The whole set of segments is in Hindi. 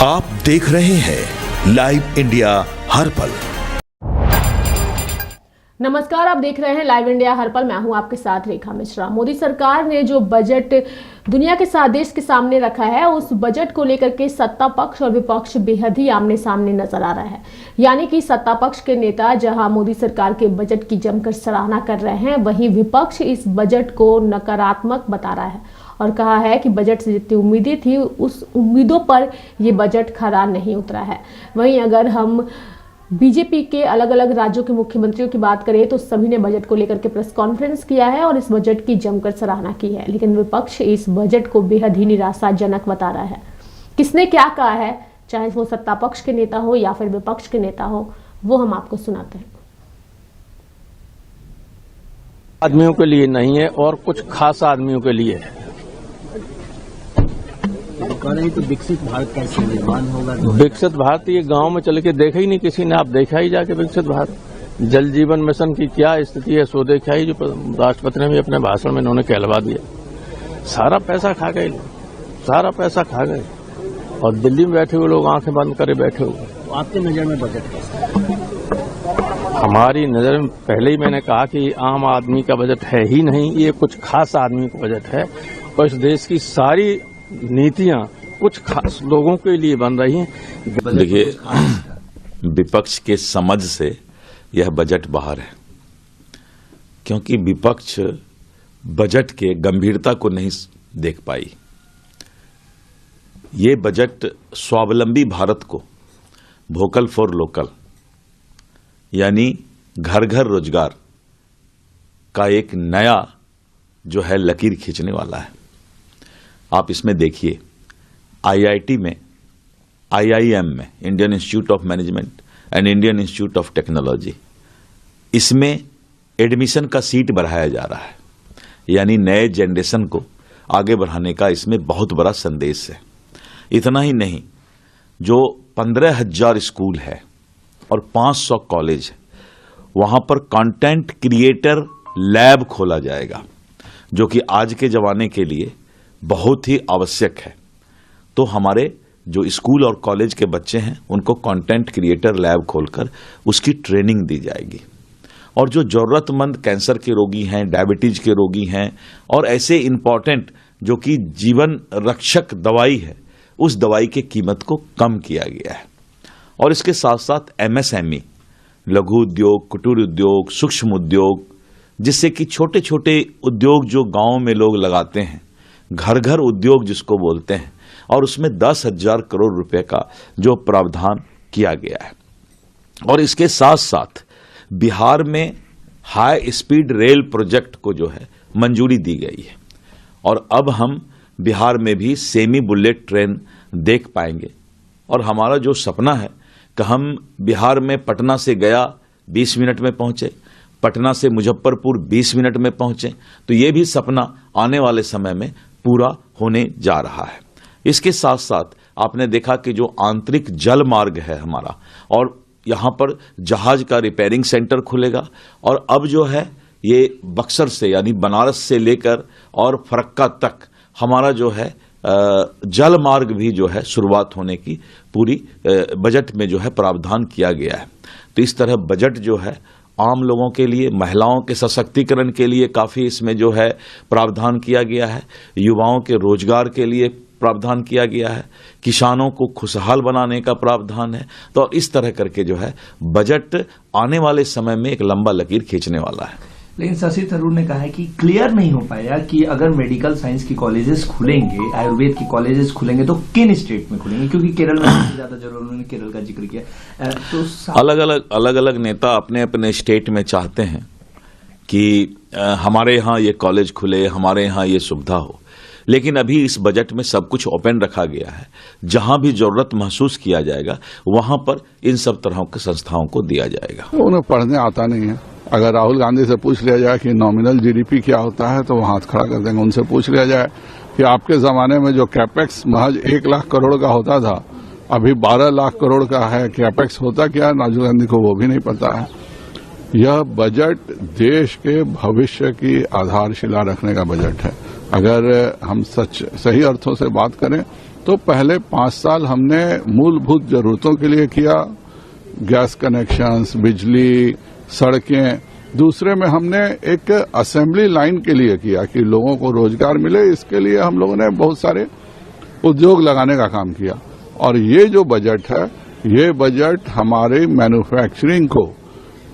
आप देख रहे हैं लाइव इंडिया हर पल। नमस्कार, आप देख रहे हैं लाइव इंडिया हर पल। मैं हूं आपके साथ रेखा मिश्रा। मोदी सरकार ने जो बजट दुनिया के साथ देश के सामने रखा है, उस बजट को लेकर के सत्ता पक्ष और विपक्ष बेहद ही आमने सामने नजर आ रहा है। यानी कि सत्ता पक्ष के नेता जहां मोदी सरकार के बजट की जमकर सराहना कर रहे हैं, वहीं विपक्ष इस बजट को नकारात्मक बता रहा है और कहा है कि बजट से जितनी उम्मीदें थी उस उम्मीदों पर ये बजट खरा नहीं उतरा है। वहीं अगर हम बीजेपी के अलग अलग राज्यों के मुख्यमंत्रियों की बात करें तो सभी ने बजट को लेकर के प्रेस कॉन्फ्रेंस किया है और इस बजट की जमकर सराहना की है। लेकिन विपक्ष इस बजट को बेहद ही निराशाजनक बता रहा है। किसने क्या कहा है, चाहे वो सत्ता पक्ष के नेता हो या फिर विपक्ष के नेता हो, वो हम आपको सुनाते हैं। आदमियों के लिए नहीं है और कुछ खास आदमियों के लिए है। तो विकसित भारत कैसे निर्माण होगा? विकसित भारत ये गांव में चल के देखा ही नहीं किसी ने। आप देखा ही जाके विकसित भारत, जल जीवन मिशन की क्या स्थिति है सो देखा ही, जो राष्ट्रपति ने भी अपने भाषण में इन्होंने कहलवा दिया। सारा पैसा खा गए, सारा पैसा खा गए और दिल्ली में बैठे हुए लोग आंखें बंद करे बैठे हुए। तो आपकी नजर में बजट कैसा? हमारी नजर में पहले ही मैंने कहा कि आम आदमी का बजट है ही नहीं, ये कुछ खास आदमी का बजट है और इस देश की सारी नीतियां कुछ खास लोगों के लिए बन रही हैं। देखिए, विपक्ष के समझ से यह बजट बाहर है, क्योंकि विपक्ष बजट के गंभीरता को नहीं देख पाई। ये बजट स्वावलंबी भारत को, वोकल फॉर लोकल यानी घर घर रोजगार का एक नया जो है लकीर खींचने वाला है। आप इसमें देखिए, आईआईटी में, आईआईएम में, Indian institute of management and Indian institute of technology, इसमें एडमिशन का सीट बढ़ाया जा रहा है। यानी नए जनरेशन को आगे बढ़ाने का इसमें बहुत बड़ा संदेश है। इतना ही नहीं, जो 15,000 स्कूल है और 500 कॉलेज है, वहां पर कंटेंट क्रिएटर लैब खोला जाएगा, जो कि आज के जमाने के लिए बहुत ही आवश्यक है। तो हमारे जो स्कूल और कॉलेज के बच्चे हैं, उनको कंटेंट क्रिएटर लैब खोलकर उसकी ट्रेनिंग दी जाएगी। और जो जरूरतमंद कैंसर के रोगी हैं, डायबिटीज के रोगी हैं और ऐसे इंपॉर्टेंट जो कि जीवन रक्षक दवाई है, उस दवाई की कीमत को कम किया गया है। और इसके साथ साथ एमएसएमई, लघु उद्योग, कुटीर उद्योग, सूक्ष्म उद्योग, जिससे कि छोटे छोटे उद्योग जो गांव में लोग लगाते हैं, घर घर उद्योग जिसको बोलते हैं, और उसमें 10,000 करोड़ रुपए का जो प्रावधान किया गया है। और इसके साथ साथ बिहार में हाई स्पीड रेल प्रोजेक्ट को जो है मंजूरी दी गई है और अब हम बिहार में भी सेमी बुलेट ट्रेन देख पाएंगे। और हमारा जो सपना है कि हम बिहार में पटना से गया 20 मिनट में पहुंचे, पटना से मुजफ्फरपुर 20 मिनट में पहुंचे, तो ये भी सपना आने वाले समय में पूरा होने जा रहा है। इसके साथ साथ आपने देखा कि जो आंतरिक जल मार्ग है हमारा, और यहाँ पर जहाज का रिपेयरिंग सेंटर खुलेगा। और अब जो है ये बक्सर से यानी बनारस से लेकर और फरक्का तक हमारा जो है जल मार्ग भी जो है शुरुआत होने की पूरी बजट में जो है प्रावधान किया गया है। तो इस तरह बजट जो है आम लोगों के लिए, महिलाओं के सशक्तिकरण के लिए काफ़ी इसमें जो है प्रावधान किया गया है, युवाओं के रोजगार के लिए प्रावधान किया गया है, किसानों को खुशहाल बनाने का प्रावधान है। तो इस तरह करके जो है बजट आने वाले समय में एक लंबा लकीर खींचने वाला है। लेकिन शशि थरूर ने कहा है कि क्लियर नहीं हो पाया कि अगर मेडिकल साइंस की कॉलेजेस खुलेंगे, आयुर्वेद की कॉलेजेस खुलेंगे, तो किन स्टेट में खुलेंगे, क्योंकि केरल में सबसे ज्यादा जरूर, उन्होंने केरल का जिक्र किया। तो अलग अलग नेता अपने अपने स्टेट में चाहते हैं कि हमारे यहाँ ये कॉलेज खुले, हमारे यहाँ ये सुविधा हो। लेकिन अभी इस बजट में सब कुछ ओपन रखा गया है। जहां भी जरूरत महसूस किया जाएगा वहां पर इन सब तरह के संस्थाओं को दिया जाएगा। उन्हें पढ़ने आता नहीं है। अगर राहुल गांधी से पूछ लिया जाए कि नॉमिनल जीडीपी क्या होता है तो वो हाथ खड़ा कर देंगे। उनसे पूछ लिया जाए कि आपके जमाने में जो कैपेक्स महज 1 लाख करोड़ का होता था, अभी 12 लाख करोड़ का है, कैपेक्स होता क्या है, राहुल गांधी को वो भी नहीं पता है। यह बजट देश के भविष्य की आधारशिला रखने का बजट है। अगर हम सही अर्थों से बात करें तो पहले 5 साल हमने मूलभूत जरूरतों के लिए किया, गैस कनेक्शंस, बिजली, सड़कें। दूसरे में हमने एक असेंबली लाइन के लिए किया कि लोगों को रोजगार मिले, इसके लिए हम लोगों ने बहुत सारे उद्योग लगाने का काम किया। और ये जो बजट है, ये बजट हमारे मैन्युफैक्चरिंग को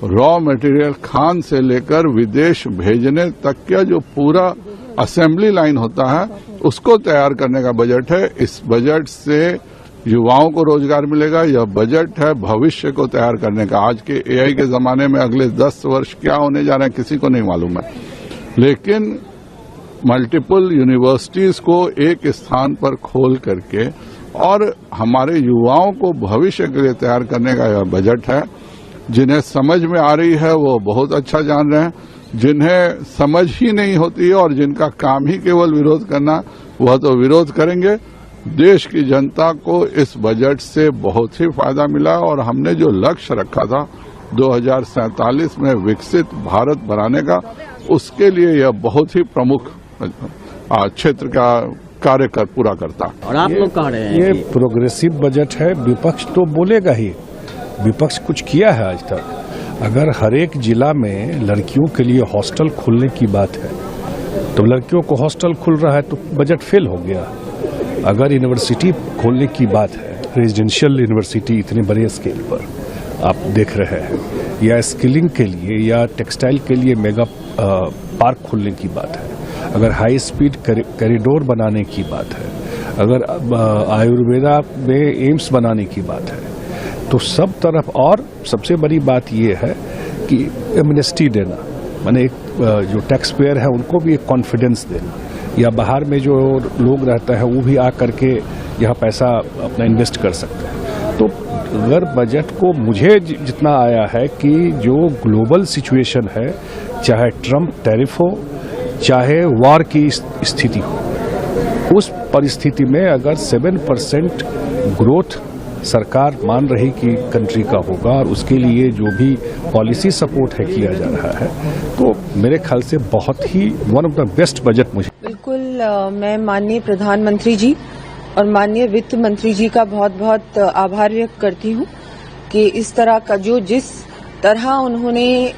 रॉ मटेरियल खान से लेकर विदेश भेजने तक का जो पूरा असेंबली लाइन होता है उसको तैयार करने का बजट है। इस बजट से युवाओं को रोजगार मिलेगा। यह बजट है भविष्य को तैयार करने का। आज के एआई के जमाने में अगले 10 वर्ष क्या होने जा रहे हैं किसी को नहीं मालूम है, लेकिन मल्टीपल यूनिवर्सिटीज को एक स्थान पर खोल करके और हमारे युवाओं को भविष्य के लिए तैयार करने का यह बजट है। जिन्हें समझ में आ रही है वो बहुत अच्छा जान रहे हैं, जिन्हें समझ ही नहीं होती है और जिनका काम ही केवल विरोध करना, वह तो विरोध करेंगे। देश की जनता को इस बजट से बहुत ही फायदा मिला और हमने जो लक्ष्य रखा था 2047 में विकसित भारत बनाने का, उसके लिए यह बहुत ही प्रमुख क्षेत्र का कार्य पूरा करता। और आप लोग कह रहे हैं ये प्रोग्रेसिव बजट है। विपक्ष तो बोलेगा ही, विपक्ष कुछ किया है आज तक? अगर हर एक जिला में लड़कियों के लिए हॉस्टल खुलने की बात है तो लड़कियों को हॉस्टल खुल रहा है तो बजट फेल हो गया। अगर यूनिवर्सिटी खोलने की बात है, रेजिडेंशियल यूनिवर्सिटी इतने बड़े स्केल पर आप देख रहे हैं, या स्किलिंग के लिए या टेक्सटाइल के लिए मेगा पार्क खोलने की बात है, अगर हाई स्पीड कॉरिडोर बनाने की बात है, अगर आयुर्वेदा में एम्स बनाने की बात है, तो सब तरफ। और सबसे बड़ी बात यह है कि एमनेस्टी देना, माने एक जो टैक्स पेयर है उनको भी एक कॉन्फिडेंस देना, या बाहर में जो लोग रहता है वो भी आ करके यहाँ पैसा अपना इन्वेस्ट कर सकते हैं। तो अगर बजट को मुझे जितना आया है कि जो ग्लोबल सिचुएशन है, चाहे ट्रम्प टैरिफ हो, चाहे वॉर की स्थिति हो, उस परिस्थिति में अगर 7% ग्रोथ सरकार मान रही कि कंट्री का होगा और उसके लिए जो भी पॉलिसी सपोर्ट है किया जा रहा है, तो मेरे ख्याल से बहुत ही one of the best budget मुझे। बिल्कुल, मैं माननीय प्रधानमंत्री जी और माननीय वित्त मंत्री जी का बहुत बहुत आभार व्यक्त करती हूँ कि इस तरह का जिस तरह उन्होंने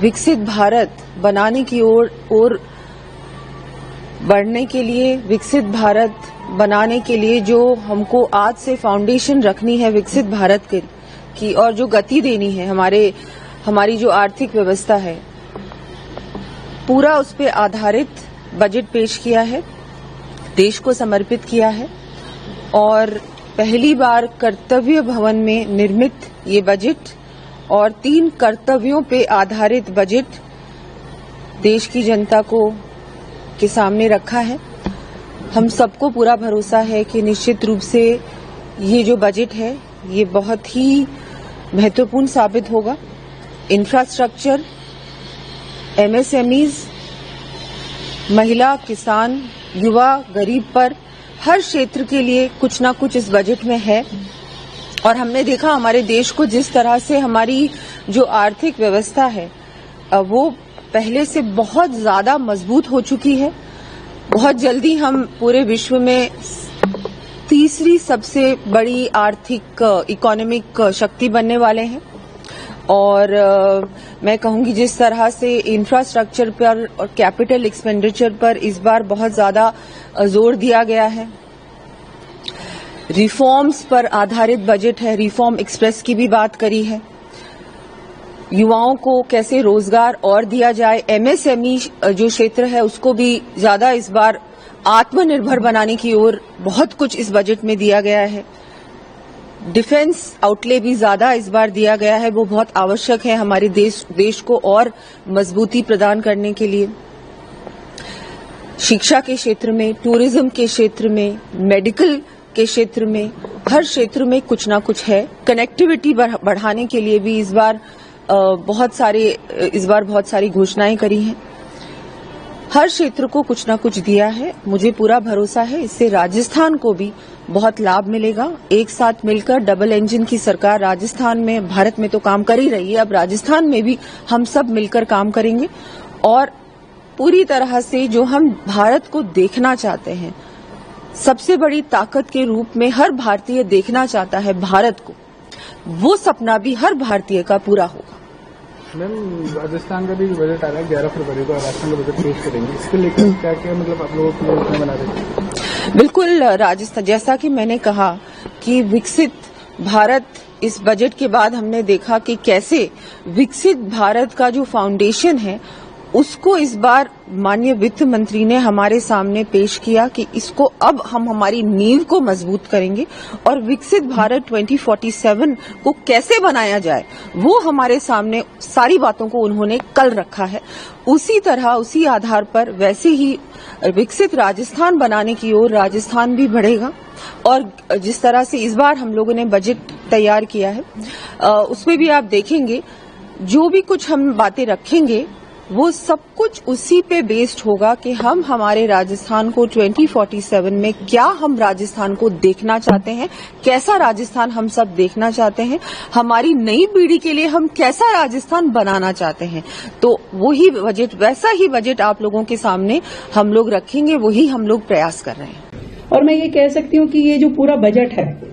विकसित भारत बनाने की ओर बढ़ने के लिए, विकसित भारत बनाने के लिए जो हमको आज से फाउंडेशन रखनी है विकसित भारत की और जो गति देनी है हमारी जो आर्थिक व्यवस्था है, पूरा उस पे आधारित बजट पेश किया है, देश को समर्पित किया है। और पहली बार कर्तव्य भवन में निर्मित ये बजट और 3 कर्तव्यों पे आधारित बजट देश की जनता के सामने रखा है। हम सबको पूरा भरोसा है कि निश्चित रूप से ये जो बजट है ये बहुत ही महत्वपूर्ण साबित होगा। इंफ्रास्ट्रक्चर, एमएसएमईज, महिला, किसान, युवा, गरीब पर हर क्षेत्र के लिए कुछ ना कुछ इस बजट में है। और हमने देखा हमारे देश को जिस तरह से हमारी जो आर्थिक व्यवस्था है वो पहले से बहुत ज्यादा मजबूत हो चुकी है। बहुत जल्दी हम पूरे विश्व में तीसरी सबसे बड़ी आर्थिक इकोनॉमिक शक्ति बनने वाले हैं। और मैं कहूंगी जिस तरह से इंफ्रास्ट्रक्चर पर और कैपिटल एक्सपेंडिचर पर इस बार बहुत ज्यादा जोर दिया गया है। रिफॉर्म्स पर आधारित बजट है, रिफॉर्म एक्सप्रेस की भी बात करी है। युवाओं को कैसे रोजगार और दिया जाए, एमएसएमई जो क्षेत्र है उसको भी ज्यादा इस बार आत्मनिर्भर बनाने की ओर बहुत कुछ इस बजट में दिया गया है। डिफेंस आउटले भी ज्यादा इस बार दिया गया है, वो बहुत आवश्यक है हमारे देश को और मजबूती प्रदान करने के लिए। शिक्षा के क्षेत्र में, टूरिज्म के क्षेत्र में, मेडिकल के क्षेत्र में, हर क्षेत्र में कुछ ना कुछ है। कनेक्टिविटी बढ़ाने के लिए भी इस बार बहुत सारी घोषणाएं करी हैं। हर क्षेत्र को कुछ ना कुछ दिया है। मुझे पूरा भरोसा है इससे राजस्थान को भी बहुत लाभ मिलेगा। एक साथ मिलकर डबल इंजन की सरकार राजस्थान में, भारत में तो काम कर ही रही है, अब राजस्थान में भी हम सब मिलकर काम करेंगे और पूरी तरह से जो हम भारत को देखना चाहते हैं, सबसे बड़ी ताकत के रूप में हर भारतीय देखना चाहता है भारत को, वो सपना भी हर भारतीय का पूरा होगा। मैम, राजस्थान का भी बजट आ रहा है 11 फरवरी को, राजस्थान का बजट पेश करेंगे, इसके लेकर क्या क्या मतलब आप लोगों को योजना बना रहे हैं? बिल्कुल, राजस्थान, जैसा कि मैंने कहा कि विकसित भारत, इस बजट के बाद हमने देखा कि कैसे विकसित भारत का जो फाउंडेशन है उसको इस बार माननीय वित्त मंत्री ने हमारे सामने पेश किया कि इसको अब हम हमारी नींव को मजबूत करेंगे और विकसित भारत 2047 को कैसे बनाया जाए वो हमारे सामने सारी बातों को उन्होंने कल रखा है। उसी तरह, उसी आधार पर वैसे ही विकसित राजस्थान बनाने की ओर राजस्थान भी बढ़ेगा। और जिस तरह से इस बार हम लोगों ने बजट तैयार किया है, उसमें भी आप देखेंगे जो भी कुछ हम बातें रखेंगे वो सब कुछ उसी पे बेस्ड होगा कि हम हमारे राजस्थान को 2047 में क्या हम राजस्थान को देखना चाहते हैं, कैसा राजस्थान हम सब देखना चाहते हैं, हमारी नई पीढ़ी के लिए हम कैसा राजस्थान बनाना चाहते हैं। तो वही बजट, वैसा ही बजट आप लोगों के सामने हम लोग रखेंगे, वही हम लोग प्रयास कर रहे हैं। और मैं ये कह सकती हूँ कि ये जो पूरा बजट है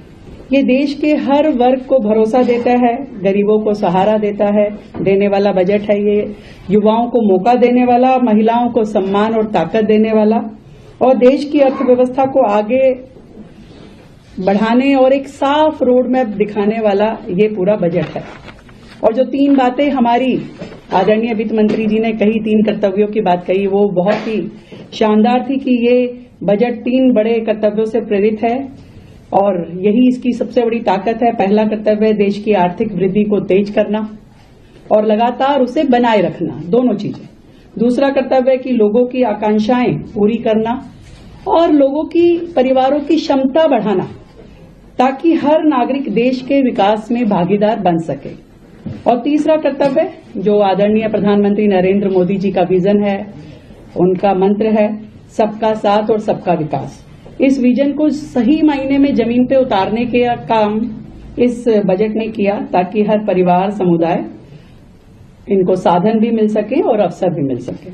ये देश के हर वर्ग को भरोसा देता है, गरीबों को सहारा देने वाला बजट है। ये युवाओं को मौका देने वाला, महिलाओं को सम्मान और ताकत देने वाला और देश की अर्थव्यवस्था को आगे बढ़ाने और एक साफ रोड मैप दिखाने वाला ये पूरा बजट है। और जो 3 बातें हमारी आदरणीय वित्त मंत्री जी ने कही, 3 कर्तव्यों की बात कही, वो बहुत ही शानदार थी कि ये बजट 3 बड़े कर्तव्यों से प्रेरित है और यही इसकी सबसे बड़ी ताकत है। पहला कर्तव्य है देश की आर्थिक वृद्धि को तेज करना और लगातार उसे बनाए रखना, दोनों चीजें। दूसरा कर्तव्य है कि लोगों की आकांक्षाएं पूरी करना और लोगों की, परिवारों की क्षमता बढ़ाना ताकि हर नागरिक देश के विकास में भागीदार बन सके। और तीसरा कर्तव्य जो आदरणीय प्रधानमंत्री नरेंद्र मोदी जी का विजन है, उनका मंत्र है सबका साथ और सबका विकास। इस विजन को सही मायने में जमीन पे उतारने के काम इस बजट ने किया ताकि हर परिवार, समुदाय, इनको साधन भी मिल सके और अवसर भी मिल सके।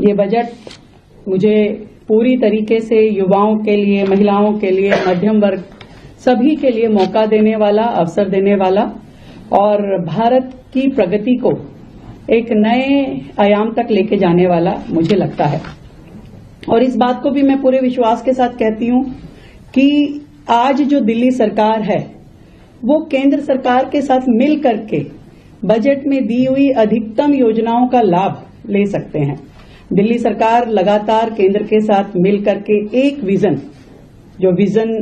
ये बजट मुझे पूरी तरीके से युवाओं के लिए, महिलाओं के लिए, मध्यम वर्ग, सभी के लिए मौका देने वाला, अवसर देने वाला और भारत की प्रगति को एक नए आयाम तक लेके जाने वाला मुझे लगता है। और इस बात को भी मैं पूरे विश्वास के साथ कहती हूं कि आज जो दिल्ली सरकार है वो केंद्र सरकार के साथ मिल करके बजट में दी हुई अधिकतम योजनाओं का लाभ ले सकते हैं। दिल्ली सरकार लगातार केंद्र के साथ मिल करके एक विजन, जो विजन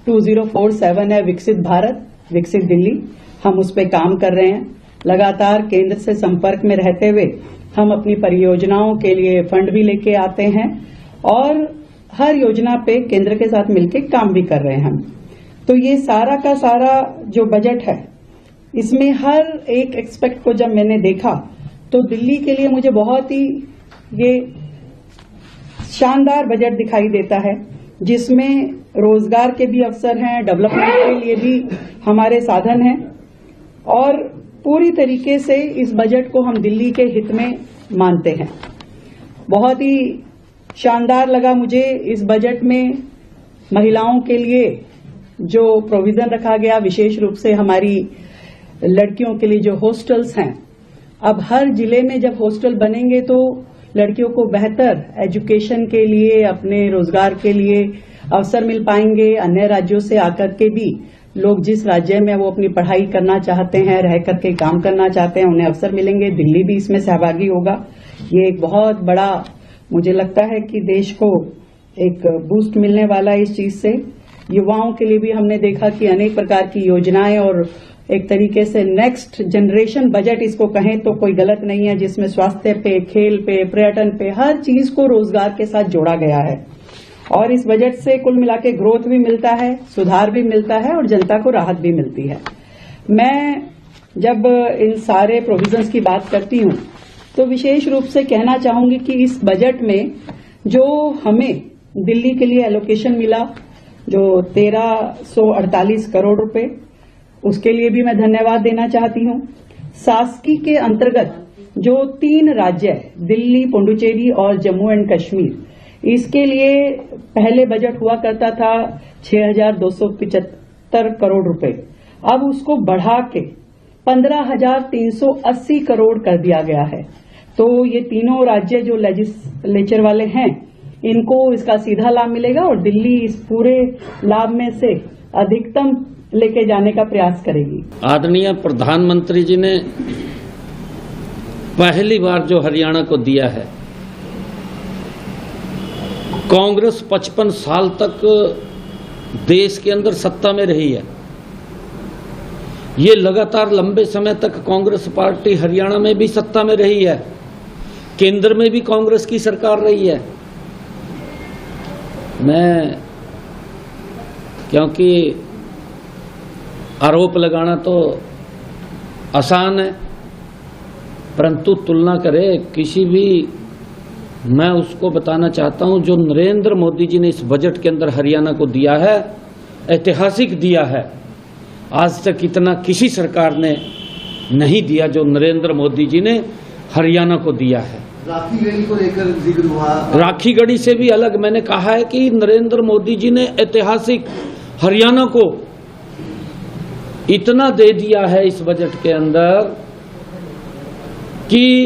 2047 है, विकसित भारत, विकसित दिल्ली, हम उस पर काम कर रहे हैं। लगातार केंद्र से संपर्क में रहते हुए हम अपनी परियोजनाओं के लिए फंड भी लेके आते हैं और हर योजना पे केंद्र के साथ मिलकर काम भी कर रहे हैं हम। तो ये सारा का सारा जो बजट है, इसमें हर एक एक्सपेक्ट को जब मैंने देखा तो दिल्ली के लिए मुझे बहुत ही ये शानदार बजट दिखाई देता है, जिसमें रोजगार के भी अवसर हैं, डेवलपमेंट के लिए भी हमारे साधन हैं और पूरी तरीके से इस बजट को हम दिल्ली के हित में मानते हैं। बहुत ही शानदार लगा मुझे इस बजट में महिलाओं के लिए जो प्रोविजन रखा गया, विशेष रूप से हमारी लड़कियों के लिए जो हॉस्टल्स हैं। अब हर जिले में जब हॉस्टल बनेंगे तो लड़कियों को बेहतर एजुकेशन के लिए, अपने रोजगार के लिए अवसर मिल पाएंगे। अन्य राज्यों से आकर के भी लोग जिस राज्य में वो अपनी पढ़ाई करना चाहते हैं, रह करके काम करना चाहते हैं, उन्हें अवसर मिलेंगे। दिल्ली भी इसमें सहभागी होगा। ये एक बहुत बड़ा, मुझे लगता है कि देश को एक बूस्ट मिलने वाला है इस चीज से। युवाओं के लिए भी हमने देखा कि अनेक प्रकार की योजनाएं और एक तरीके से नेक्स्ट जनरेशन बजट इसको कहें तो कोई गलत नहीं है, जिसमें स्वास्थ्य पे, खेल पे, पर्यटन पे, हर चीज को रोजगार के साथ जोड़ा गया है। और इस बजट से कुल मिला के ग्रोथ भी मिलता है, सुधार भी मिलता है और जनता को राहत भी मिलती है। मैं जब इन सारे प्रोविजंस की बात करती हूं तो विशेष रूप से कहना चाहूंगी कि इस बजट में जो हमें दिल्ली के लिए एलोकेशन मिला, जो 1348 करोड़ रुपए, उसके लिए भी मैं धन्यवाद देना चाहती हूं। शासकी के अंतर्गत जो 3 राज्य है, दिल्ली, पुडुचेरी और जम्मू एंड कश्मीर, इसके लिए पहले बजट हुआ करता था 6,275 करोड़ रुपए, अब उसको बढ़ा के 15,380 करोड़ कर दिया गया है। तो ये तीनों राज्य जो लेजिस्लेचर वाले हैं, इनको इसका सीधा लाभ मिलेगा और दिल्ली इस पूरे लाभ में से अधिकतम लेके जाने का प्रयास करेगी। आदरणीय प्रधानमंत्री जी ने पहली बार जो हरियाणा को दिया है, कांग्रेस 55 साल तक देश के अंदर सत्ता में रही है। ये लगातार लंबे समय तक कांग्रेस पार्टी हरियाणा में भी सत्ता में रही है, केंद्र में भी कांग्रेस की सरकार रही है। मैं क्योंकि आरोप लगाना तो आसान है, परंतु तुलना करे किसी भी, मैं उसको बताना चाहता हूं जो नरेंद्र मोदी जी ने इस बजट के अंदर हरियाणा को दिया है, ऐतिहासिक दिया है। आज तक इतना किसी सरकार ने नहीं दिया जो नरेंद्र मोदी जी ने हरियाणा को दिया है। राखी गढ़ी को लेकर जिक्र हुआ, राखी गढ़ी से भी अलग मैंने कहा है कि नरेंद्र मोदी जी ने ऐतिहासिक हरियाणा को इतना दे दिया है इस बजट के अंदर कि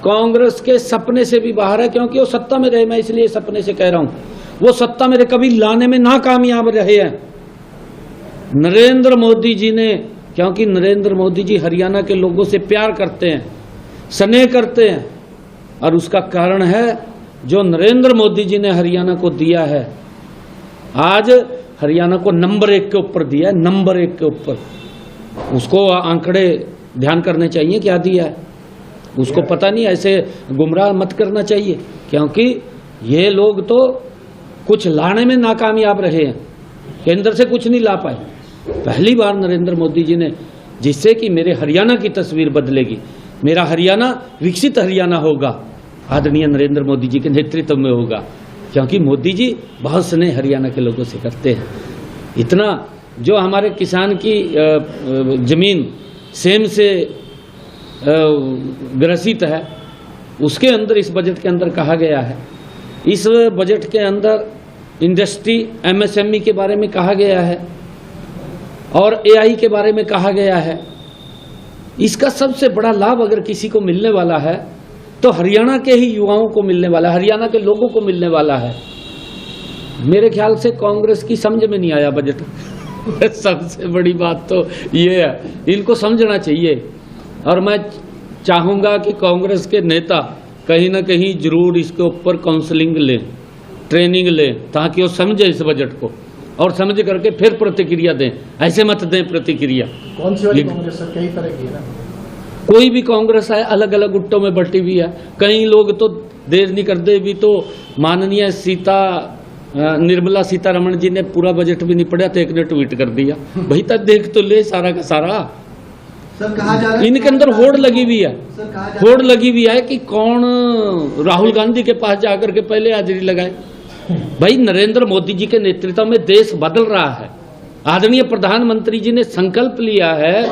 कांग्रेस के सपने से भी बाहर है, क्योंकि वो सत्ता में रहे। मैं इसलिए सपने से कह रहा हूं, वो सत्ता में कभी लाने में नाकामयाब रहे हैं नरेंद्र मोदी जी ने, क्योंकि नरेंद्र मोदी जी हरियाणा के लोगों से प्यार करते हैं, स्नेह करते हैं, और उसका कारण है जो नरेंद्र मोदी जी ने हरियाणा को दिया है। आज हरियाणा को नंबर 1 के ऊपर दिया है, नंबर 1 के ऊपर। उसको आंकड़े ध्यान करने चाहिए क्या दिया है, उसको पता नहीं, ऐसे गुमराह मत करना चाहिए, क्योंकि ये लोग तो कुछ लाने में नाकामयाब रहे हैं, केंद्र से कुछ नहीं ला पाए। पहली बार नरेंद्र मोदी जी ने, जिससे कि मेरे हरियाणा की तस्वीर बदलेगी, मेरा हरियाणा विकसित हरियाणा होगा, आदरणीय नरेंद्र मोदी जी के नेतृत्व में होगा, क्योंकि मोदी जी बहुत स्नेह हरियाणा के लोगों से करते हैं। इतना जो हमारे किसान की जमीन सेम से ग्रसित है, उसके अंदर इस बजट के अंदर कहा गया है। इस बजट के अंदर इंडस्ट्री, एमएसएमई के बारे में कहा गया है और एआई के बारे में कहा गया है। इसका सबसे बड़ा लाभ अगर किसी को मिलने वाला है तो हरियाणा के ही युवाओं को मिलने वाला है, हरियाणा के लोगों को मिलने वाला है। मेरे ख्याल से कांग्रेस की समझ में नहीं आया बजट सबसे बड़ी बात तो ये है, इनको समझना चाहिए। और मैं चाहूँगा कि कांग्रेस के नेता कहीं ना कहीं जरूर इसके ऊपर काउंसलिंग लें, ट्रेनिंग लें, ताकि वो समझे इस बजट को और समझ करके फिर प्रतिक्रिया दें। ऐसे मत दें प्रतिक्रिया। कौन सी वाली कांग्रेस सर? कई तरह की है ना, कोई भी कांग्रेस है, अलग अलग गुट्टों में बटी हुई है। कई लोग तो देर नहीं करते भी तो माननीय निर्मला सीतारमण जी ने पूरा बजट भी नहीं पढ़ा तो एक ने ट्वीट कर दिया, भाई तब देख तो ले सारा का सारा। सर कहा जा रहा है इनके अंदर होड़ लगी हुई है, होड़ लगी हुई है कि कौन राहुल गांधी के पास जाकर के पहले हाजिरी लगाए। भाई नरेंद्र मोदी जी के नेतृत्व में देश बदल रहा है। आदरणीय प्रधानमंत्री जी ने संकल्प लिया है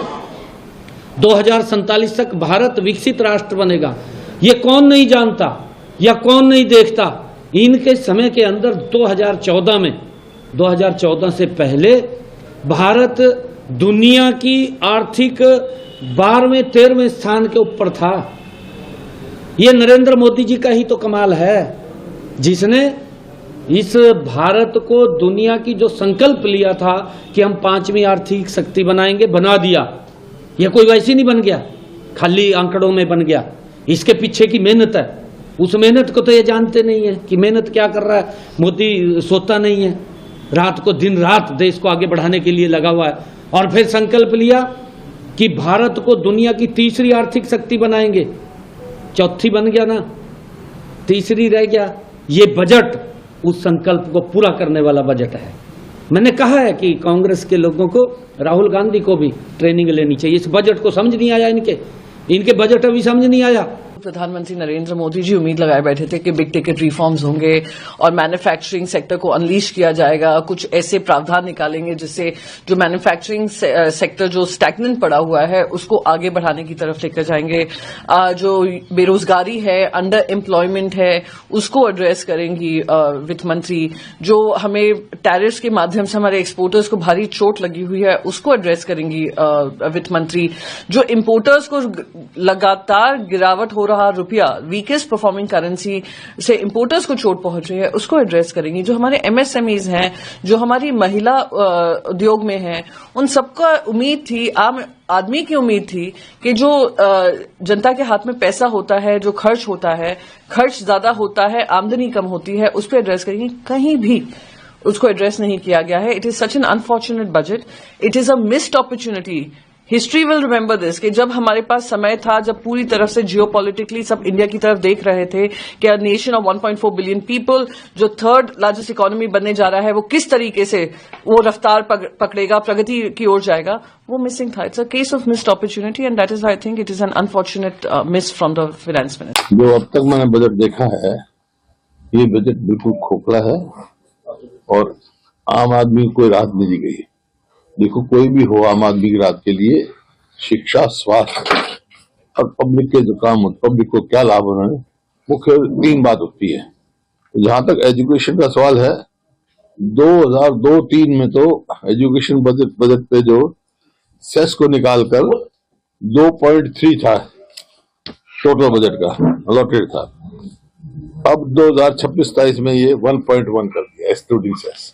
2047 तक भारत विकसित राष्ट्र बनेगा। ये कौन नहीं जानता या कौन नहीं देखता। इनके समय के अंदर 2014 से पहले भारत दुनिया की आर्थिक 12वें-13वें स्थान के ऊपर था। ये नरेंद्र मोदी जी का ही तो कमाल है, जिसने इस भारत को दुनिया की जो संकल्प लिया था कि हम 5वीं आर्थिक शक्ति बनाएंगे, बना दिया। ये कोई वैसे नहीं बन गया, खाली आंकड़ों में बन गया। इसके पीछे की मेहनत है, उस मेहनत को तो ये जानते नहीं है कि मेहनत क्या कर रहा है। मोदी सोता नहीं है, रात को दिन रात देश को आगे बढ़ाने के लिए लगा हुआ है। और फिर संकल्प लिया कि भारत को दुनिया की 3री आर्थिक शक्ति बनाएंगे। 4थी बन गया ना, 3री रह गया। ये बजट उस संकल्प को पूरा करने वाला बजट है। मैंने कहा है कि कांग्रेस के लोगों को, राहुल गांधी को भी ट्रेनिंग लेनी चाहिए। इस बजट को समझ नहीं आया, इनके बजट अभी समझ नहीं आया। प्रधानमंत्री नरेंद्र मोदी जी उम्मीद लगाए बैठे थे कि बिग टिकट रिफॉर्म्स होंगे और मैन्युफैक्चरिंग सेक्टर को अनलीश किया जाएगा, कुछ ऐसे प्रावधान निकालेंगे जिससे जो मैन्युफैक्चरिंग सेक्टर जो स्टैग्नेंट पड़ा हुआ है उसको आगे बढ़ाने की तरफ लेकर जाएंगे, जो बेरोजगारी है, अंडर एम्प्लॉयमेंट है, उसको एड्रेस करेंगी वित्त मंत्री, जो हमें टैरिफ्स के माध्यम से हमारे एक्सपोर्टर्स को भारी चोट लगी हुई है उसको एड्रेस करेंगी वित्त मंत्री, जो इंपोर्टर्स को लगातार गिरावट हो रहा रुपया, वीकेस्ट परफॉर्मिंग करेंसी से इंपोर्टर्स को चोट पहुंच रही है उसको एड्रेस करेंगी, जो हमारे एमएसएमईज हैं, जो हमारी महिला उद्योग में हैं, उन सबका उम्मीद थी, आम आदमी की उम्मीद थी कि जो जनता के हाथ में पैसा होता है, जो खर्च होता है, खर्च ज्यादा होता है, आमदनी कम होती है, उस पर एड्रेस करेंगी। कहीं भी उसको एड्रेस नहीं किया गया है। It is such an unfortunate budget, it is a missed opportunity. History will remember this कि जब हमारे पास समय था, जब पूरी तरफ से जियोपॉलिटिकली सब इंडिया की तरफ देख रहे थे कि a nation of 1.4 billion people जो थर्ड लार्जेस्ट इकोनॉमी बनने जा रहा है वो किस तरीके से वो रफ्तार पकड़ेगा, प्रगति की ओर जाएगा, वो मिसिंग था। It's a case of missed opportunity and that is I think it is an unfortunate miss from the finance minister. जो अब तक मैंने बजट देखा है, ये बजट बिल्कुल खोखला है और आम आदमी को कोई राहत नहीं दी गई। देखो, कोई भी हो, आम आदमी की राहत के लिए शिक्षा, स्वास्थ्य और पब्लिक के जो काम होते, पब्लिक को क्या लाभ हो रहे हैं, मुख्य 3 बात होती है। जहां तक एजुकेशन का सवाल है, 2002-03 में तो एजुकेशन बजट पे जो सेस को निकालकर 2.3 था टोटल बजट का अलॉटेड था। अब 2026-27 में ये 1.1 कर दिया एक्सक्लूडिंग सेस,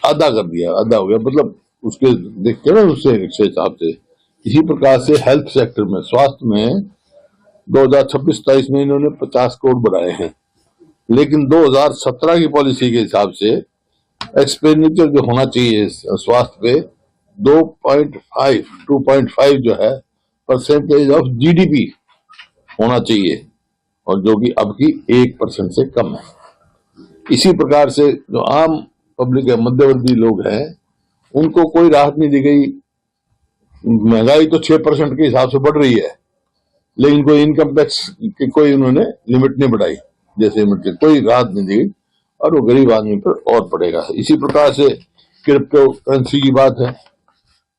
आधा कर दिया, आधा हो गया। मतलब उसके देखते ना उससे हिसाब से। इसी प्रकार से हेल्थ सेक्टर में, स्वास्थ्य में 2026-27 में इन्होंने 50 करोड़ बढ़ाए हैं, लेकिन 2017 की पॉलिसी के हिसाब से एक्सपेंडिचर जो होना चाहिए स्वास्थ्य पे 2.5 जो है परसेंटेज ऑफ जीडीपी होना चाहिए, और जो कि अब की 1% से कम है। इसी प्रकार से जो आम पब्लिक है, मध्यवर्गीय लोग हैं, उनको कोई राहत नहीं दी गई। महंगाई तो 6% के हिसाब से बढ़ रही है, लेकिन कोई इनकम टैक्स की कोई उन्होंने लिमिट नहीं बढ़ाई, जैसे लिमिट कोई राहत नहीं दी गई, और वो गरीब आदमी पर और पड़ेगा। इसी प्रकार से क्रिप्टो करेंसी की बात है,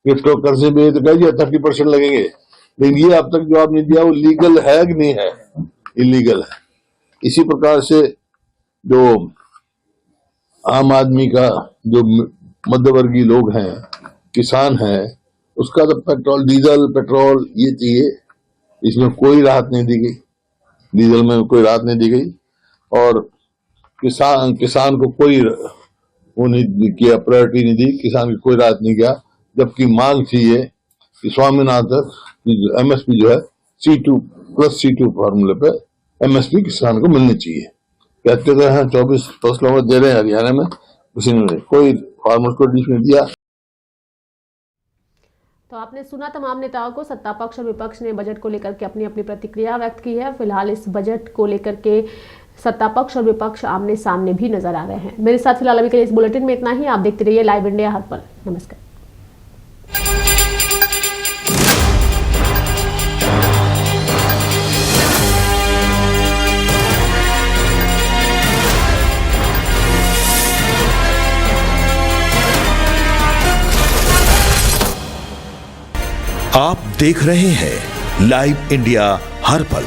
क्रिप्टो करेंसी में तो कह दिया 30% लगेंगे, लेकिन ये अब तक जवाब नहीं दिया वो लीगल है कि नहीं है, इलीगल है। इसी प्रकार से जो आम आदमी का, जो मध्यवर्गीय लोग हैं, किसान हैं, उसका तो पेट्रोल, डीजल, पेट्रोल ये चाहिए, इसमें कोई राहत नहीं दी गई, डीजल में कोई राहत नहीं दी गई, और किसान को कोई वो नहीं किया, प्रायोरिटी नहीं दी, किसान की कोई राहत नहीं किया। जबकि मांग थी ये कि स्वामीनाथन एमएसपी जो है C2+C2 फॉर्मूले पे एमएसपी किसान को मिलनी चाहिए। कहते तो हैं 24 फसलों में दे रहे हैं हरियाणा में, किसी ने कोई फार्मर को नहीं दिया। तो आपने सुना तमाम नेताओं को, सत्ता पक्ष और विपक्ष ने बजट को लेकर के अपनी अपनी प्रतिक्रिया व्यक्त की है। फिलहाल इस बजट को लेकर के सत्ता पक्ष और विपक्ष आमने सामने भी नजर आ रहे हैं। मेरे साथ फिलहाल अभी के लिए इस बुलेटिन में इतना ही। आप देखते रहिए लाइव इंडिया हर पल। नमस्कार। आप देख रहे हैं लाइव इंडिया हर पल।